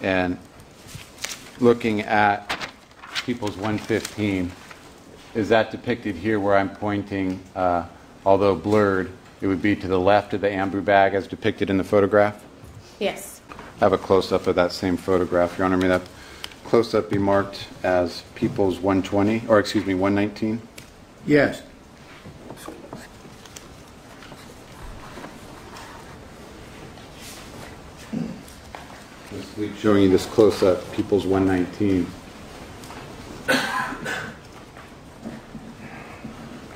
And looking at People's 115, is that depicted here where I'm pointing, although blurred, it would be to the left of the amber bag as depicted in the photograph? Yes. I have a close-up of that same photograph, Your Honor. May that close-up be marked as People's 120, or excuse me, 119? Yes. Showing you this close-up, People's 119.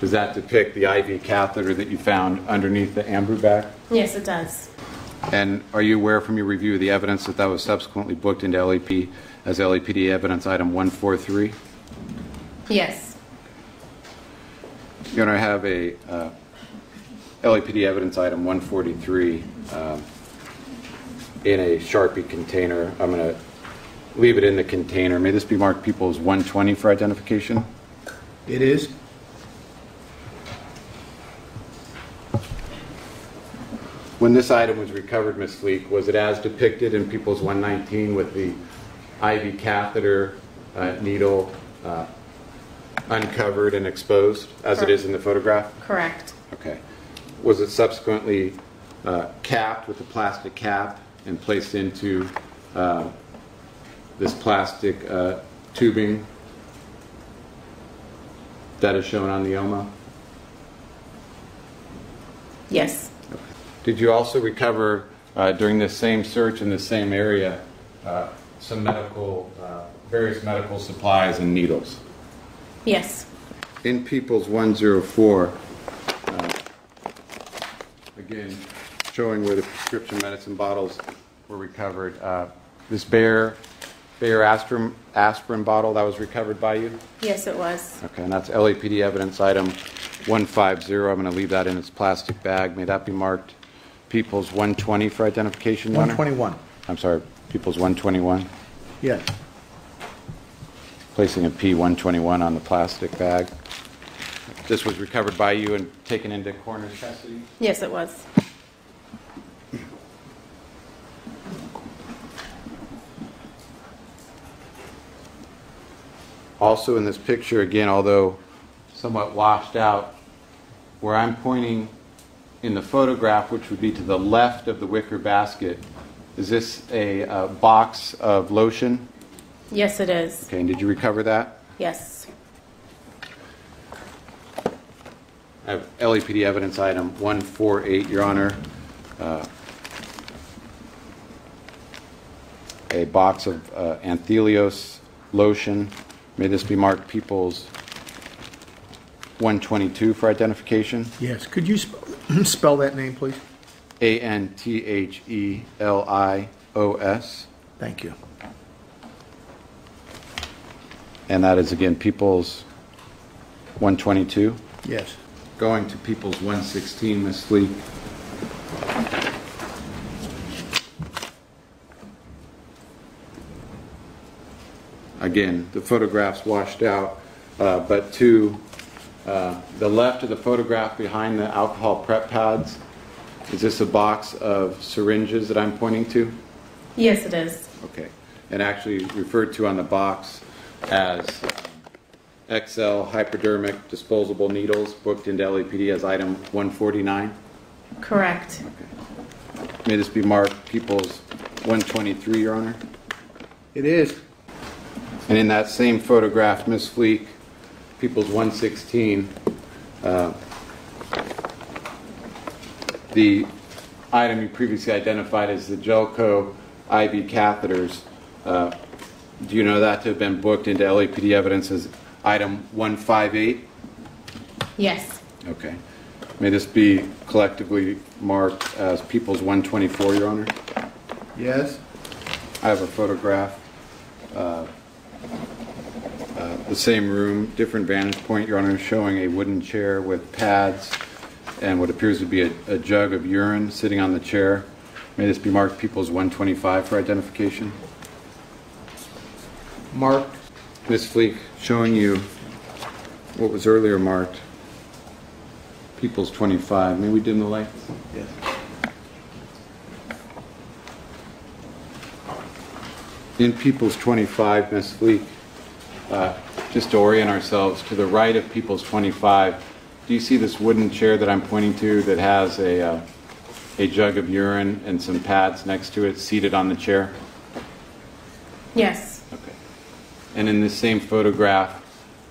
Does that depict the IV catheter that you found underneath the amber bag? Yes, it does. And are you aware from your review of the evidence that that was subsequently booked into LAP as LAPD evidence item 143? Yes. Your Honor, I have a LAPD evidence item 143 in a Sharpie container. I'm going to leave it in the container. May this be marked People's 120 for identification? It is. When this item was recovered, Ms. Fleak, was it as depicted in People's 119 with the IV catheter needle uncovered and exposed as it is in the photograph? Correct. Okay. Was it subsequently capped with a plastic cap and placed into this plastic tubing that is shown on the OMA? Yes. Okay. Did you also recover during this same search in the same area some various medical supplies and needles? Yes. In People's 104, again, showing where the prescription medicine bottles were recovered, this Bayer aspirin bottle that was recovered by you? Yes, it was. Okay, and that's LAPD evidence item 150. I'm going to leave that in its plastic bag. May that be marked People's 120 for identification, Your Honor? 121. I'm sorry, People's 121. Yes. Placing a P121 on the plastic bag. This was recovered by you and taken into coroner's custody? Yes, it was. Also in this picture, again, although somewhat washed out, where I'm pointing in the photograph, which would be to the left of the wicker basket, is this a box of lotion? Yes, it is. Okay, and did you recover that? Yes. I have LAPD evidence item 148, Your Honor. A box of Anthelios lotion. May this be marked People's 122 for identification? Yes. Could you spell that name, please? Anthelios. Thank you. And that is, again, People's 122. Yes. Going to People's 116, Ms. Fleak. Again, the photograph's washed out, but to the left of the photograph behind the alcohol prep pads, is this a box of syringes that I'm pointing to? Yes, it is. Okay. And actually referred to on the box as XL hypodermic disposable needles booked into LAPD as item 149? Correct. Okay. May this be marked People's 123, Your Honor? It is. And in that same photograph, Ms. Fleak, People's 116, the item you previously identified as the Gelco IV catheters, do you know that to have been booked into LAPD evidence as item 158? Yes. Okay. May this be collectively marked as People's 124, Your Honor? Yes. I have a photograph. The same room, different vantage point, Your Honor, showing a wooden chair with pads and what appears to be a jug of urine sitting on the chair. May this be marked People's 125 for identification? Marked. Ms. Fleak, showing you what was earlier marked People's 25. May we dim the lights? Yes. In People's 25, Ms. Fleak, just to orient ourselves, to the right of People's 25, do you see this wooden chair that I'm pointing to that has a jug of urine and some pads next to it seated on the chair? Yes. Okay. And in this same photograph,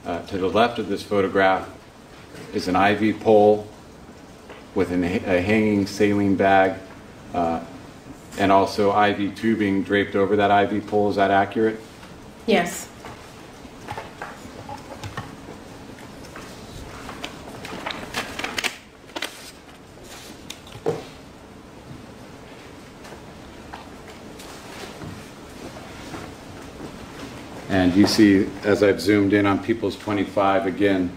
to the left of this photograph, is an IV pole with a hanging saline bag and also IV tubing draped over that IV pole. Is that accurate? Yes. And you see, as I've zoomed in on People's 25, again,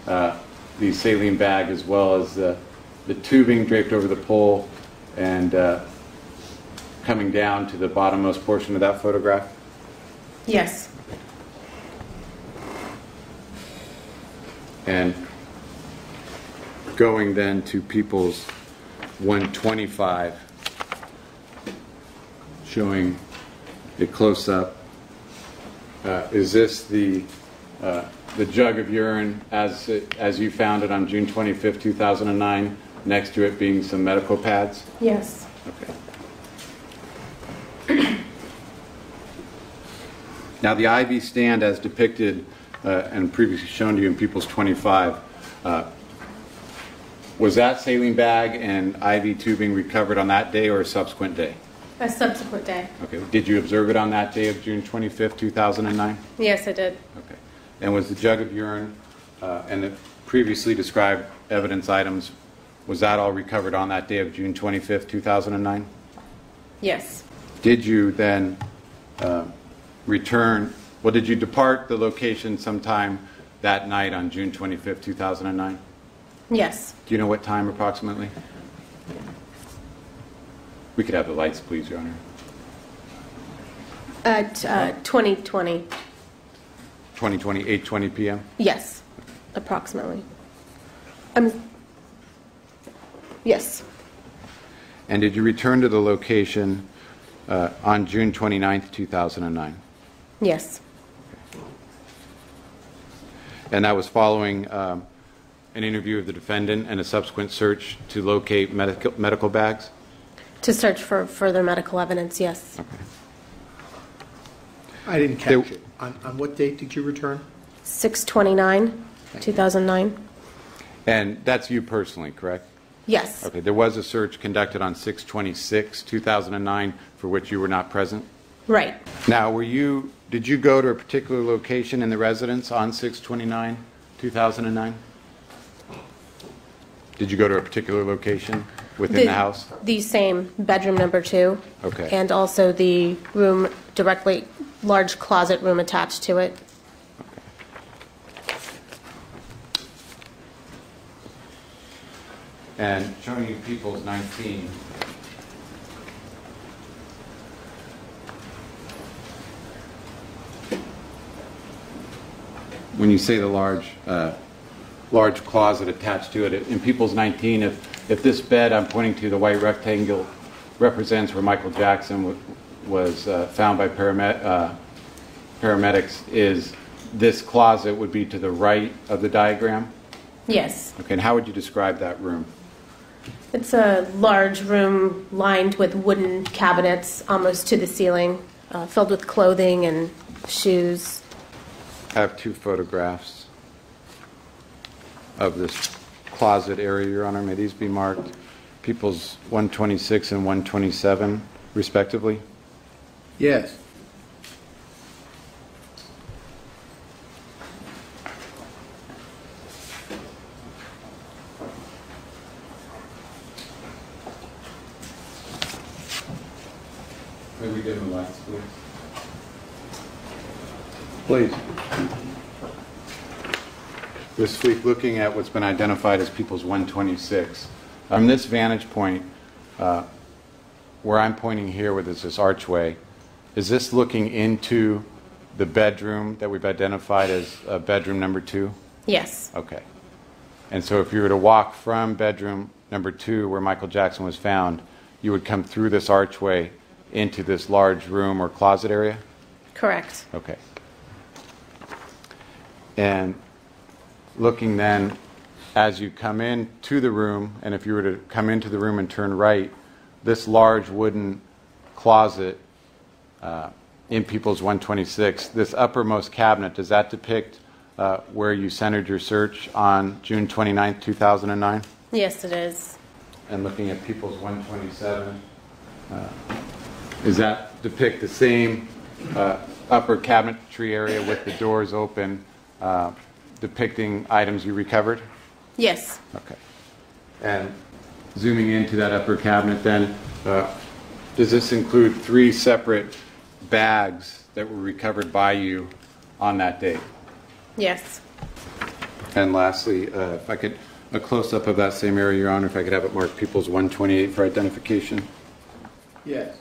the saline bag as well as the tubing draped over the pole and coming down to the bottommost portion of that photograph? Yes. And going then to People's 125, showing a close-up. Is this the jug of urine as you found it on June 25th, 2009, next to it being some medical pads? Yes. Okay. Now the IV stand as depicted and previously shown to you in People's 25, was that saline bag and IV tubing recovered on that day or a subsequent day? A subsequent day. Okay. Did you observe it on that day of June 25th, 2009? Yes, I did. Okay. And was the jug of urine and the previously described evidence items, was that all recovered on that day of June 25th, 2009? Yes. Did you then did you depart the location sometime that night on June 25th, 2009? Yes. Do you know what time approximately? We could have the lights, please, Your Honor. At 2020. 2020, 8:20 p.m.? Yes, approximately. Yes. And did you return to the location on June 29th, 2009? Yes. And that was following an interview of the defendant and a subsequent search to locate medical bags? To search for further medical evidence, yes. Okay. I didn't catch it. On what date did you return? 6/29/2009. And that's you personally, correct? Yes. Okay. There was a search conducted on 6/26/2009 for which you were not present? Right. Now, did you go to a particular location in the residence on 6/29/2009? Did you go to a particular location within the house? The same bedroom number 2. Okay. And also the room directly, large closet room attached to it. And showing you People's 19. When you say the large closet attached to it, in People's 19, if this bed I'm pointing to, the white rectangle, represents where Michael Jackson was found by paramedics, is this closet would be to the right of the diagram? Yes. Okay, and how would you describe that room? It's a large room lined with wooden cabinets almost to the ceiling, filled with clothing and shoes. I have 2 photographs of this closet area, Your Honor. May these be marked People's 126 and 127, respectively? Yes. May we give them lights, please? Please. Ms. Fleak, looking at what's been identified as People's 126, from this vantage point, where I'm pointing here with this archway, is this looking into the bedroom that we've identified as bedroom number 2? Yes. Okay. And so if you were to walk from bedroom number 2, where Michael Jackson was found, you would come through this archway into this large room or closet area? Correct. Okay. And looking then, as you come into the room, and if you were to come into the room and turn right, this large wooden closet in People's 126, this uppermost cabinet, does that depict where you centered your search on June 29th, 2009? Yes, it is. And looking at People's 127, does that depict the same upper cabinetry area with the doors open, depicting items you recovered? Yes. Okay. And zooming into that upper cabinet then, does this include 3 separate bags that were recovered by you on that date? Yes. And lastly, if I could, a close-up of that same area, Your Honor, if I could have it marked People's 128 for identification. Yes.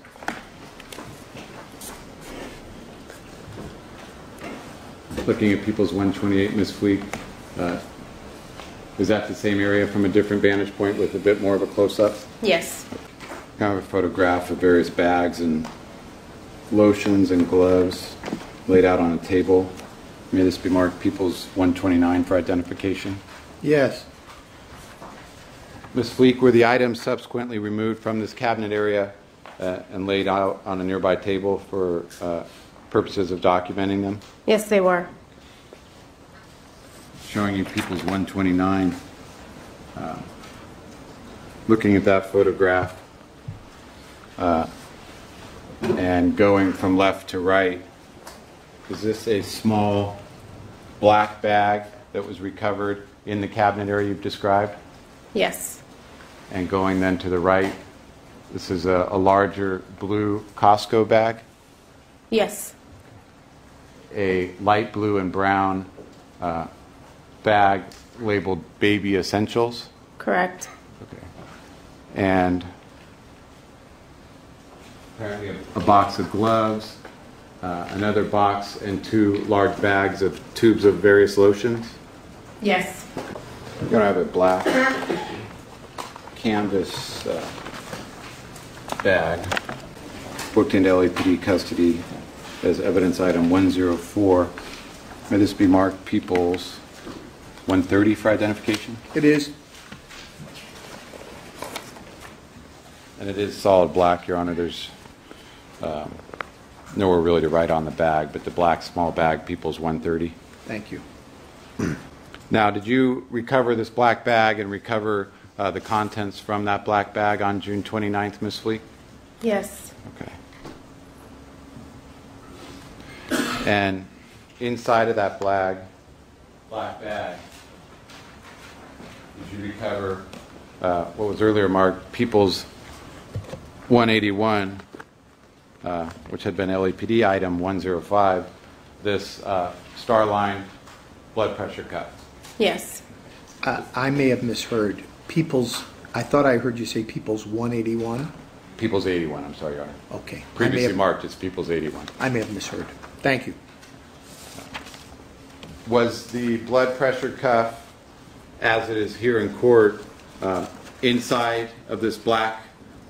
Looking at People's 128, Ms. Fleak, is that the same area from a different vantage point with a bit more of a close-up? Yes. Kind of a photograph of various bags and lotions and gloves laid out on a table. May this be marked People's 129 for identification. Yes. Ms. Fleak, were the items subsequently removed from this cabinet area and laid out on a nearby table for purposes of documenting them? Yes, they were. Showing you People's 129. Looking at that photograph and going from left to right, is this a small black bag that was recovered in the cabinet area you've described? Yes. And going then to the right, this is a larger blue Costco bag? Yes. A light blue and brown bag labeled Baby Essentials? Correct. Okay. And apparently a box of gloves, another box, and 2 large bags of tubes of various lotions? Yes. You're going to have a black canvas bag booked into LAPD custody as evidence item 104. May this be marked People's 130 for identification? It is. And it is solid black, Your Honor. There's nowhere really to write on the bag, but the black small bag, People's 130. Thank you. Now, did you recover this black bag and recover the contents from that black bag on June 29th, Ms. Fleak? Yes. Okay. And inside of that black bag, did you recover what was earlier marked People's 181, which had been LAPD item 105, this Starline blood pressure cuff? Yes. I may have misheard. I thought I heard you say People's 181. People's 81, I'm sorry, Your Honor. Okay. Previously marked, it's People's 81. I may have misheard. Thank you. Was the blood pressure cuff, as it is here in court, inside of this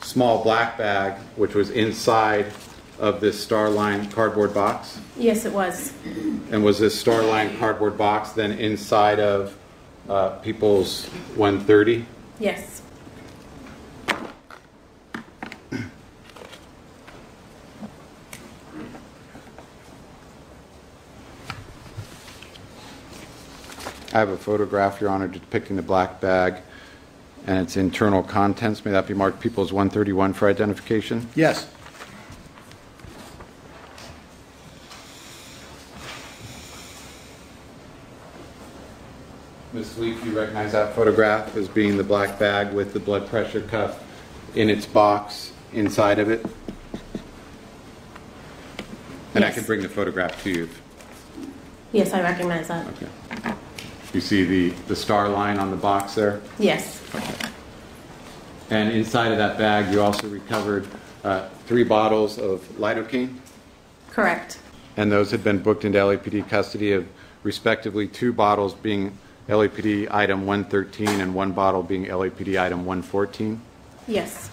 small black bag, which was inside of this Starline cardboard box? Yes, it was. And was this Starline cardboard box then inside of People's 130? Yes. I have a photograph, Your Honor, depicting the black bag and its internal contents. May that be marked People's 131 for identification? Yes. Ms. Fleak, you recognize that photograph as being the black bag with the blood pressure cuff in its box inside of it? And Yes. I can bring the photograph to you. Yes, I recognize that. Okay. You see the star line on the box there? Yes. And inside of that bag, you also recovered 3 bottles of lidocaine? Correct. And those had been booked into LAPD custody of respectively 2 bottles being LAPD item 113 and 1 bottle being LAPD item 114? Yes.